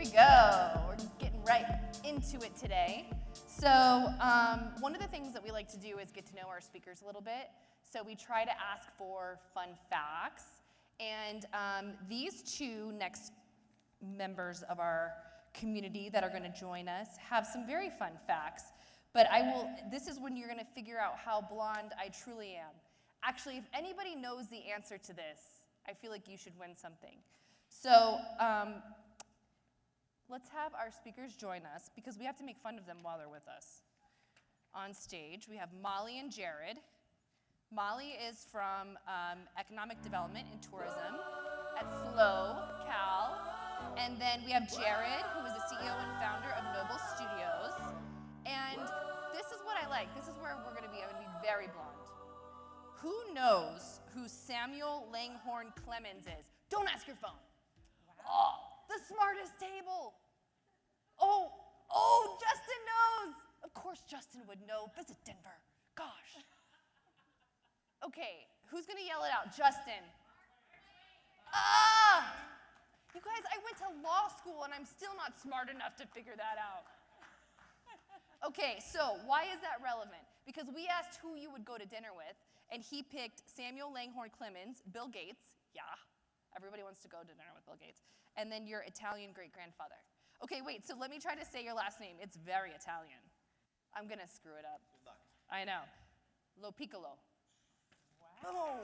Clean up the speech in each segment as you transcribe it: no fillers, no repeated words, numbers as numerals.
we go. We're getting right into it today. So one of the things that we like to do is get to know our speakers a little bit. So we try to ask for fun facts. And these two next members of our community that are going to join us have some very fun facts. But this is when you're going to figure out how blonde I truly am. Actually, if anybody knows the answer to this, I feel like you should win something. So let's have our speakers join us because we have to make fun of them while they're with us. On stage, we have Molly and Jarrod. Molly is from Economic Development and Tourism at SLO, Cal. And then we have Jarrod, who is the CEO and founder of Noble Studios. And this is what I like. This is where we're going to be. I'm going to be very blonde. Who knows who Samuel Langhorne Clemens is? Don't ask your phone. Wow. Oh, the smartest table. Oh, Justin knows. Of course Justin would know. Visit Denver. Gosh. Okay, who's going to yell it out? Justin. You guys, I went to law school and I'm still not smart enough to figure that out. Okay, so why is that relevant? Because we asked who you would go to dinner with, and he picked Samuel Langhorne Clemens, Bill Gates, yeah, everybody wants to go to dinner with Bill Gates, and then your Italian great-grandfather. Okay, wait, so let me try to say your last name. It's very Italian. I'm going to screw it up. Good luck. I know. Lopiccolo. Wow. Boom.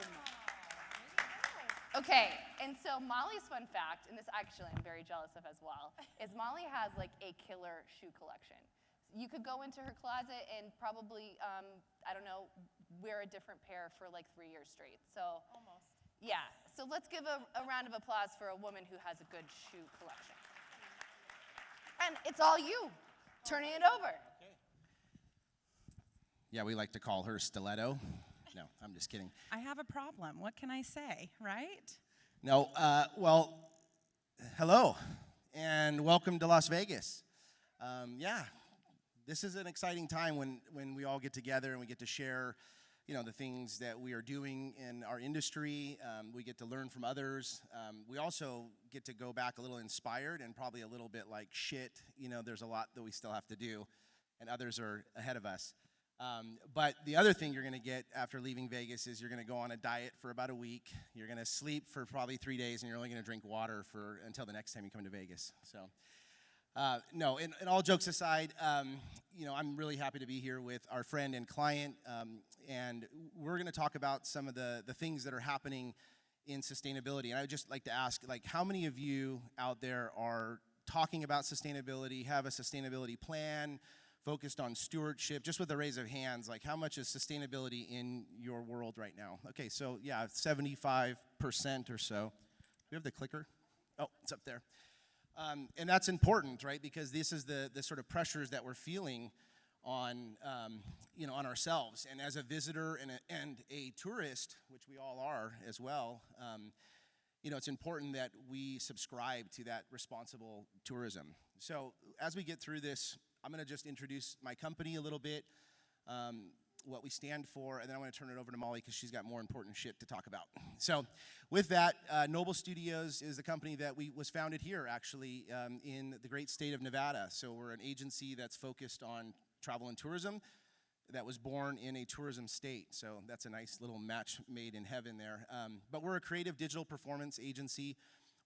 Okay, and so Molly's fun fact, and this actually I'm very jealous of as well, is Molly has like a killer shoe collection. You could go into her closet and probably, I don't know, wear a different pair for like 3 years straight. So, Almost. Yeah, so let's give a round of applause for a woman who has a good shoe collection. And it's all you, turning it over. Okay. Yeah, we like to call her Stiletto. No, I'm just kidding. I have a problem. What can I say, right? No, well, hello, and welcome to Las Vegas. Yeah, this is an exciting time when we all get together and we get to share, the things that we are doing in our industry. We get to learn from others. We also get to go back a little inspired and probably a little bit like, shit, there's a lot that we still have to do, and others are ahead of us. But the other thing you're going to get after leaving Vegas is you're going to go on a diet for about a week. You're going to sleep for probably 3 days, and you're only going to drink water until the next time you come to Vegas. So, no, and all jokes aside, I'm really happy to be here with our friend and client, and we're going to talk about some of the things that are happening in sustainability. And I would just like to ask, how many of you out there are talking about sustainability, have a sustainability plan, focused on stewardship? Just with a raise of hands, how much is sustainability in your world right now? Okay, so yeah, 75% or so. Do we have the clicker? Oh, it's up there. And that's important, right? Because this is the sort of pressures that we're feeling on, on ourselves. And as a visitor and a tourist, which we all are as well, it's important that we subscribe to that responsible tourism. So as we get through this, I'm going to just introduce my company a little bit, what we stand for, and then I'm going to turn it over to Molly because she's got more important shit to talk about. So with that, Noble Studios is the company that was founded here, actually, in the great state of Nevada. So we're an agency that's focused on travel and tourism that was born in a tourism state. So that's a nice little match made in heaven there. But we're a creative digital performance agency.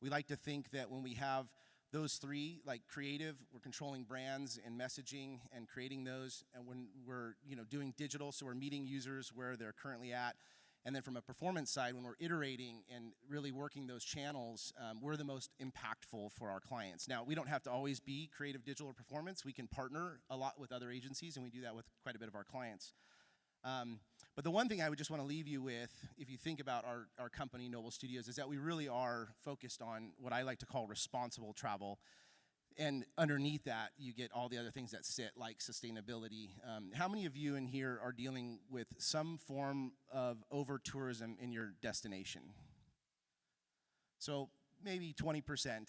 We like to think that when we have those three, creative, we're controlling brands and messaging and creating those. And when we're doing digital, so we're meeting users where they're currently at. And then from a performance side, when we're iterating and really working those channels, we're the most impactful for our clients. Now, we don't have to always be creative digital or performance. We can partner a lot with other agencies, and we do that with quite a bit of our clients. But the one thing I would just want to leave you with, if you think about our company, Noble Studios, is that we really are focused on what I like to call responsible travel. And underneath that, you get all the other things that sit, like sustainability. How many of you in here are dealing with some form of over-tourism in your destination? So maybe 20%.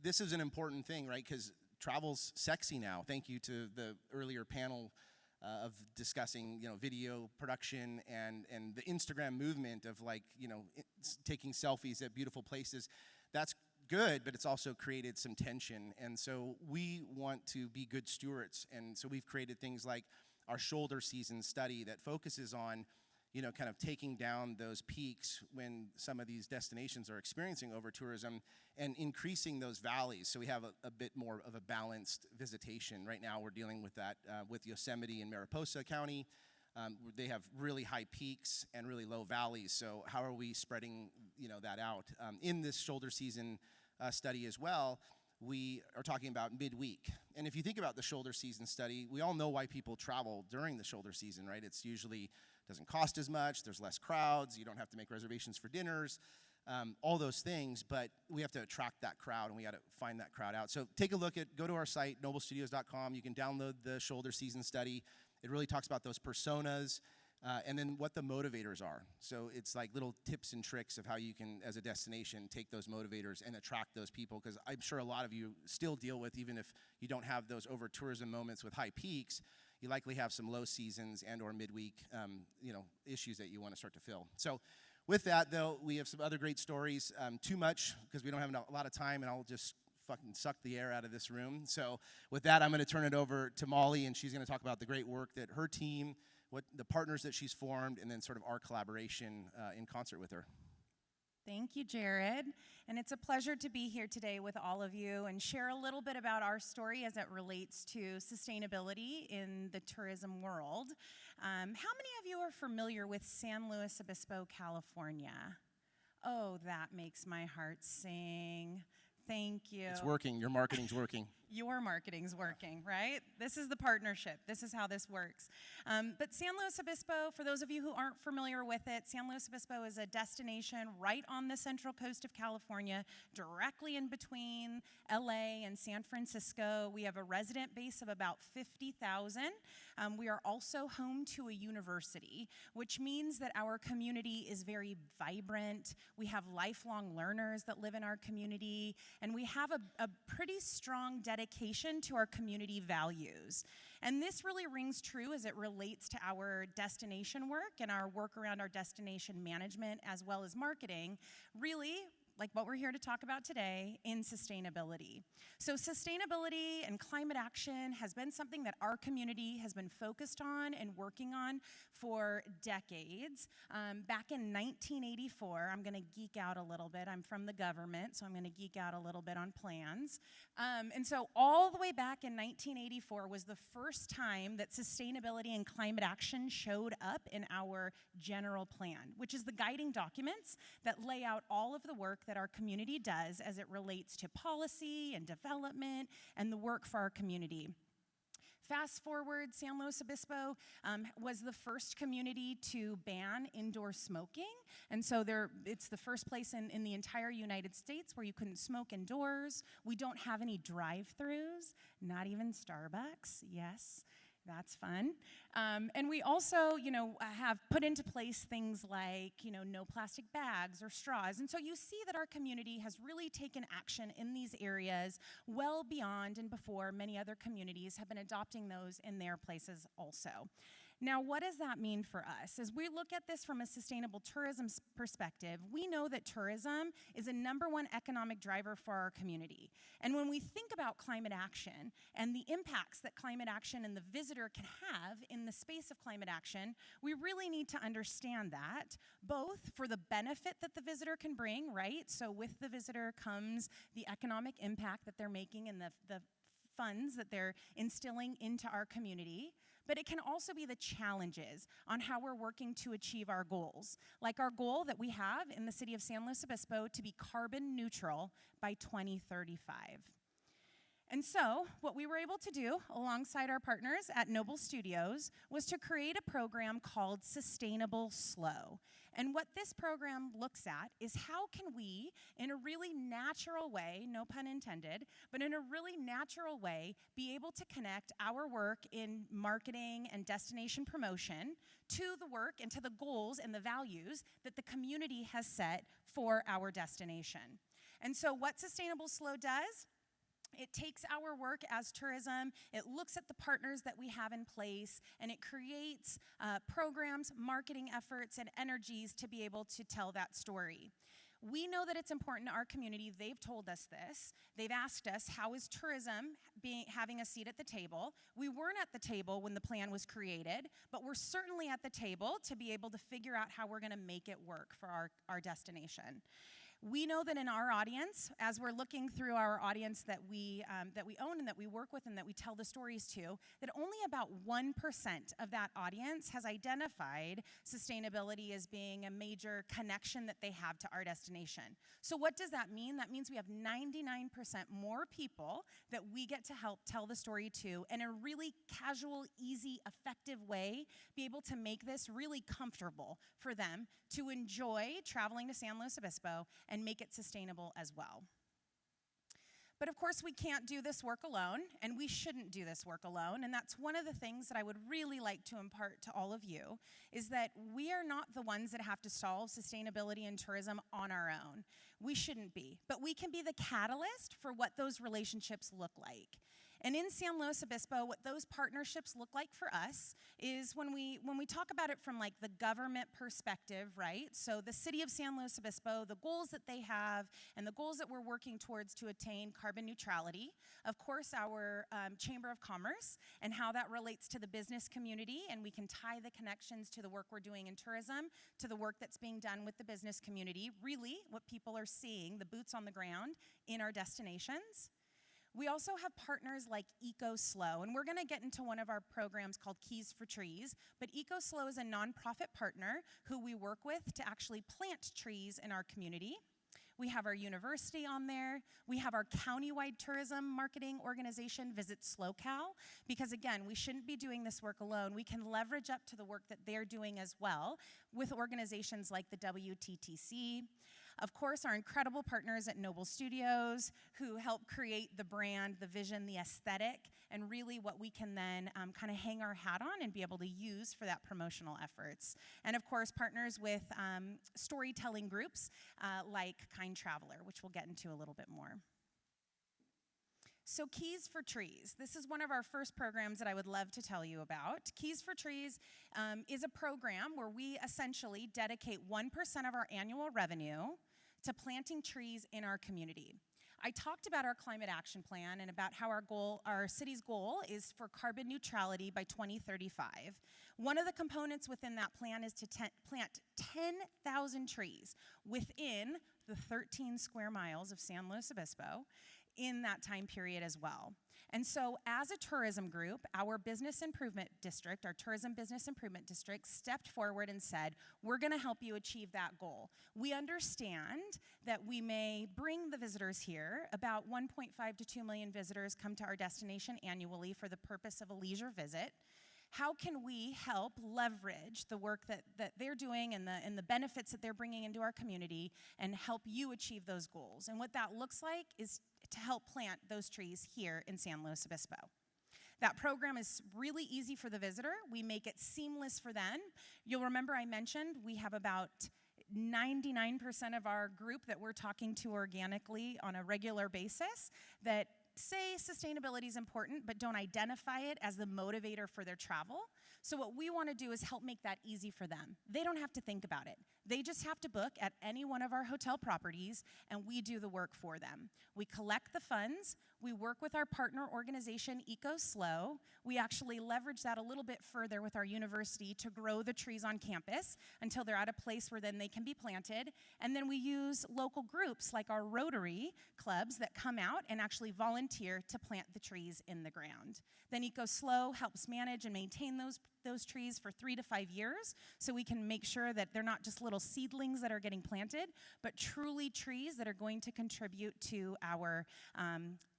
This is an important thing, right? Because travel's sexy now. Thank you to the earlier panel of discussing, video production and the Instagram movement of taking selfies at beautiful places. That's good, but it's also created some tension. And so we want to be good stewards. And so we've created things like our shoulder season study that focuses on, kind of taking down those peaks when some of these destinations are experiencing over-tourism and increasing those valleys. So we have a bit more of a balanced visitation. Right now we're dealing with that with Yosemite and Mariposa County. They have really high peaks and really low valleys. So how are we spreading, that out? In this shoulder season study as well, we are talking about midweek. And if you think about the shoulder season study, we all know why people travel during the shoulder season, right? It's usually doesn't cost as much, there's less crowds, you don't have to make reservations for dinners, all those things, but we have to attract that crowd, and we got to find that crowd out. So take a look go to our site, noblestudios.com. You can download the shoulder season study. It really talks about those personas, and then what the motivators are. So it's like little tips and tricks of how you can, as a destination, take those motivators and attract those people, because I'm sure a lot of you still deal with, even if you don't have those over-tourism moments with high peaks, you likely have some low seasons and or midweek, issues that you want to start to fill. So with that, though, we have some other great stories. Too much, because we don't have a lot of time, and I'll just fucking suck the air out of this room. So with that, I'm going to turn it over to Molly, and she's going to talk about the great work that her team, what the partners that she's formed, and then sort of our collaboration in concert with her. Thank you, Jarrod. And it's a pleasure to be here today with all of you and share a little bit about our story as it relates to sustainability in the tourism world. How many of you are familiar with San Luis Obispo, California? Oh, that makes my heart sing. Thank you. It's working. Your marketing's working. Your marketing's working, right? This is the partnership. This is how this works. But San Luis Obispo, for those of you who aren't familiar with it, San Luis Obispo is a destination right on the central coast of California, directly in between LA and San Francisco. We have a resident base of about 50,000. We are also home to a university, which means that our community is very vibrant. We have lifelong learners that live in our community, and we have a pretty strong dedication to our community values. And this really rings true as it relates to our destination work and our work around our destination management as well as marketing, really like what we're here to talk about today in sustainability. So sustainability and climate action has been something that our community has been focused on and working on for decades. Back in 1984, I'm gonna geek out a little bit. I'm from the government, so I'm gonna geek out a little bit on plans. And so all the way back in 1984 was the first time that sustainability and climate action showed up in our general plan, which is the guiding documents that lay out all of the work that our community does as it relates to policy and development and the work for our community. Fast forward, San Luis Obispo was the first community to ban indoor smoking. And so it's the first place in the entire United States where you couldn't smoke indoors. We don't have any drive-thrus, not even Starbucks. Yes, that's fun. And we also, have put into place things like, no plastic bags or straws. And so you see that our community has really taken action in these areas well beyond and before many other communities have been adopting those in their places also. Now, what does that mean for us? As we look at this from a sustainable tourism perspective, we know that tourism is a #1 economic driver for our community. And when we think about climate action and the impacts that climate action and the visitor can have in the space of climate action, we really need to understand that, both for the benefit that the visitor can bring, right? So with the visitor comes the economic impact that they're making and the funds that they're instilling into our community. But it can also be the challenges on how we're working to achieve our goals, like our goal that we have in the city of San Luis Obispo to be carbon neutral by 2035. And so what we were able to do alongside our partners at Noble Studios was to create a program called Sustainable Slow. And what this program looks at is how can we, in a really natural way, no pun intended, but in a really natural way, be able to connect our work in marketing and destination promotion to the work and to the goals and the values that the community has set for our destination. And so what Sustainable Slow does, it takes our work as tourism, it looks at the partners that we have in place, and it creates programs, marketing efforts, and energies to be able to tell that story. We know that it's important to our community. They've told us this. They've asked us, how is tourism having a seat at the table? We weren't at the table when the plan was created, but we're certainly at the table to be able to figure out how we're going to make it work for our destination. We know that in our audience, as we're looking through our audience that we own and that we work with and that we tell the stories to, that only about 1% of that audience has identified sustainability as being a major connection that they have to our destination. So what does that mean? That means we have 99% more people that we get to help tell the story to in a really casual, easy, effective way, be able to make this really comfortable for them to enjoy traveling to San Luis Obispo and make it sustainable as well. But of course, we can't do this work alone, and we shouldn't do this work alone, and that's one of the things that I would really like to impart to all of you, is that we are not the ones that have to solve sustainability and tourism on our own. We shouldn't be, but we can be the catalyst for what those relationships look like. And in San Luis Obispo, what those partnerships look like for us is when we talk about it from like the government perspective, right? So the city of San Luis Obispo, the goals that they have and the goals that we're working towards to attain carbon neutrality. Of course, our Chamber of Commerce and how that relates to the business community, and we can tie the connections to the work we're doing in tourism, to the work that's being done with the business community, really what people are seeing, the boots on the ground in our destinations. We also have partners like EcoSlow, and we're going to get into one of our programs called Keys for Trees, but EcoSlow is a nonprofit partner who we work with to actually plant trees in our community. We have our university on there. We have our county-wide tourism marketing organization, Visit SlowCal, because again, we shouldn't be doing this work alone. We can leverage up to the work that they're doing as well with organizations like the WTTC. Of course, our incredible partners at Noble Studios, who help create the brand, the vision, the aesthetic, and really what we can then kind of hang our hat on and be able to use for that promotional efforts. And of course, partners with storytelling groups like Kind Traveler, which we'll get into a little bit more. So Keys for Trees, this is one of our first programs that I would love to tell you about. Keys for Trees is a program where we essentially dedicate 1% of our annual revenue to planting trees in our community. I talked about our climate action plan and about how our city's goal is for carbon neutrality by 2035. One of the components within that plan is to plant 10,000 trees within the 13 square miles of San Luis Obispo in that time period as well. And so as a tourism group, our business improvement district, our tourism business improvement district, stepped forward and said, we're going to help you achieve that goal. We understand that we may bring the visitors here. About 1.5 to 2 million visitors come to our destination annually for the purpose of a leisure visit. How can we help leverage the work that they're doing and the benefits that they're bringing into our community and help you achieve those goals? And what that looks like is to help plant those trees here in San Luis Obispo. That program is really easy for the visitor. We make it seamless for them. You'll remember I mentioned we have about 99% of our group that we're talking to organically on a regular basis that say sustainability is important but don't identify it as the motivator for their travel. So what we want to do is help make that easy for them. They don't have to think about it. They just have to book at any one of our hotel properties, and we do the work for them. We collect the funds. We work with our partner organization, EcoSlow. We actually leverage that a little bit further with our university to grow the trees on campus until they're at a place where then they can be planted. And then we use local groups like our Rotary clubs that come out and actually volunteer to plant the trees in the ground. Then EcoSlow helps manage and maintain those trees for 3 to 5 years, so we can make sure that they're not just little seedlings that are getting planted, but truly trees that are going to contribute to our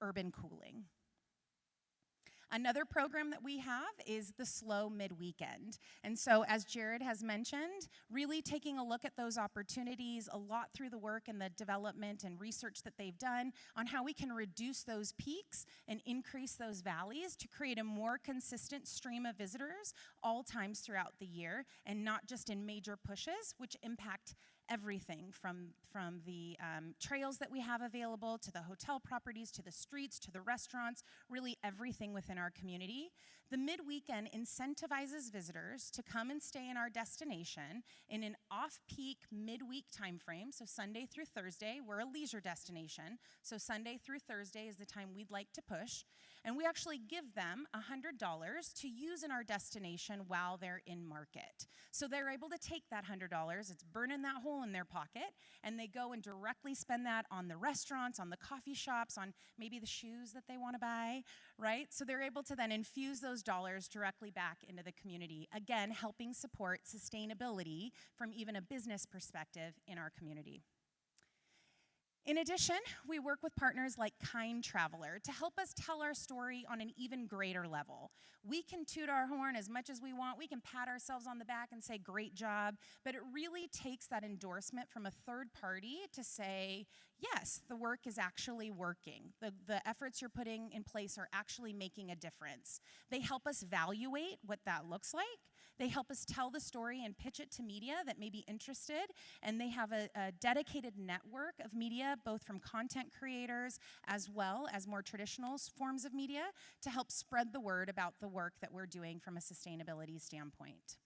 urban cooling. Another program that we have is the Slow Midweekend. And so as Jarrod has mentioned, really taking a look at those opportunities a lot through the work and the development and research that they've done on how we can reduce those peaks and increase those valleys to create a more consistent stream of visitors all times throughout the year and not just in major pushes, which impact everything from the trails that we have available, to the hotel properties, to the streets, to the restaurants, really everything within our community. The mid-weekend incentivizes visitors to come and stay in our destination in an off-peak midweek time frame. So Sunday through Thursday, we're a leisure destination. So Sunday through Thursday is the time we'd like to push. And we actually give them $100 to use in our destination while they're in market. So they're able to take that $100, it's burning that hole in their pocket, and they go and directly spend that on the restaurants, on the coffee shops, on maybe the shoes that they want to buy, right? So they're able to then infuse those dollars directly back into the community, again, helping support sustainability from even a business perspective in our community. In addition, we work with partners like Kind Traveler to help us tell our story on an even greater level. We can toot our horn as much as we want. We can pat ourselves on the back and say, great job. But it really takes that endorsement from a third party to say, yes, the work is actually working. The efforts you're putting in place are actually making a difference. They help us evaluate what that looks like. They help us tell the story and pitch it to media that may be interested, and they have a dedicated network of media, both from content creators as well as more traditional forms of media, to help spread the word about the work that we're doing from a sustainability standpoint.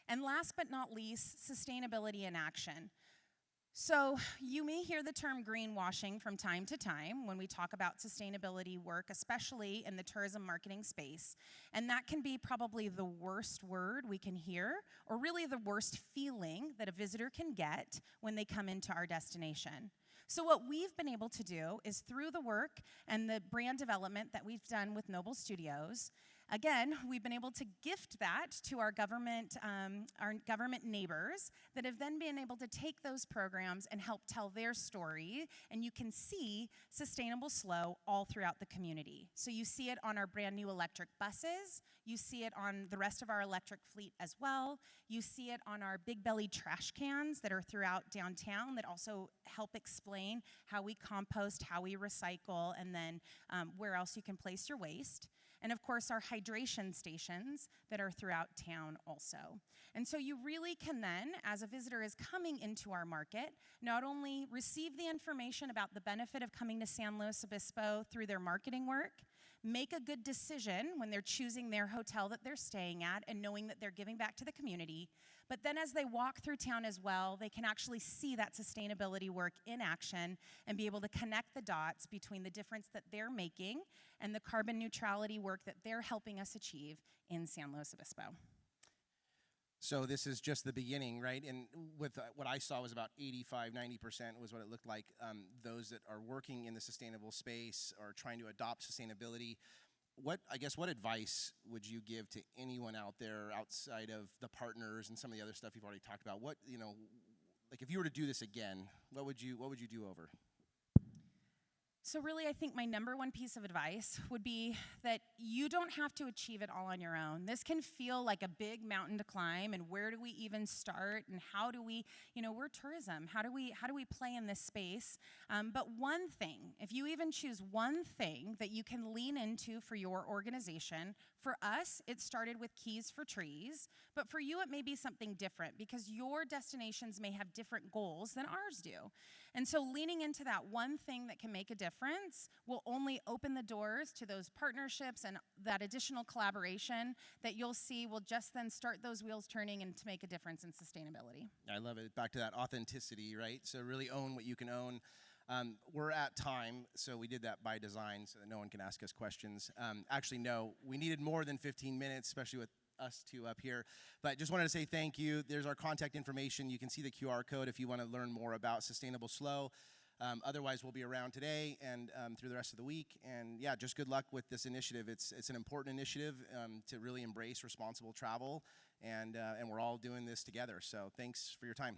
And last but not least, sustainability in action. So you may hear the term greenwashing from time to time when we talk about sustainability work, especially in the tourism marketing space. And that can be probably the worst word we can hear, or really the worst feeling that a visitor can get when they come into our destination. So what we've been able to do is, through the work and the brand development that we've done with Noble Studios, again, we've been able to gift that to our government neighbors that have then been able to take those programs and help tell their story. And you can see Sustainable Slow all throughout the community. So you see it on our brand new electric buses. You see it on the rest of our electric fleet as well. You see it on our big belly trash cans that are throughout downtown that also help explain how we compost, how we recycle, and then where else you can place your waste. And of course, our hydration stations that are throughout town also. And so you really can then, as a visitor is coming into our market, not only receive the information about the benefit of coming to San Luis Obispo through their marketing work, make a good decision when they're choosing their hotel that they're staying at and knowing that they're giving back to the community, but then as they walk through town as well, they can actually see that sustainability work in action and be able to connect the dots between the difference that they're making and the carbon neutrality work that they're helping us achieve in San Luis Obispo. So this is just the beginning, right? And with what I saw was about 85–90% was what it looked like. Those that are working in the sustainable space or trying to adopt sustainability. What advice would you give to anyone out there outside of the partners and some of the other stuff you've already talked about? What, like if you were to do this again, what would you do over? So really, I think my number one piece of advice would be that you don't have to achieve it all on your own. This can feel like a big mountain to climb, and where do we even start, and how do we, we're tourism. How do we play in this space? But one thing, if you even choose one thing that you can lean into for your organization, for us, it started with Keys for Trees, but for you, it may be something different because your destinations may have different goals than ours do. And so leaning into that one thing that can make a difference will only open the doors to those partnerships and that additional collaboration that you'll see will just then start those wheels turning and to make a difference in sustainability. I love it. Back to that authenticity, right? So really own what you can own. We're at time, so we did that by design so that no one can ask us questions. Actually, no, we needed more than 15 minutes, especially with us two up here. But just wanted to say thank you. There's our contact information. You can see the QR code if you want to learn more about Sustainable Slow. Otherwise, we'll be around today and through the rest of the week. And yeah, just good luck with this initiative. It's an important initiative to really embrace responsible travel, and we're all doing this together. So thanks for your time.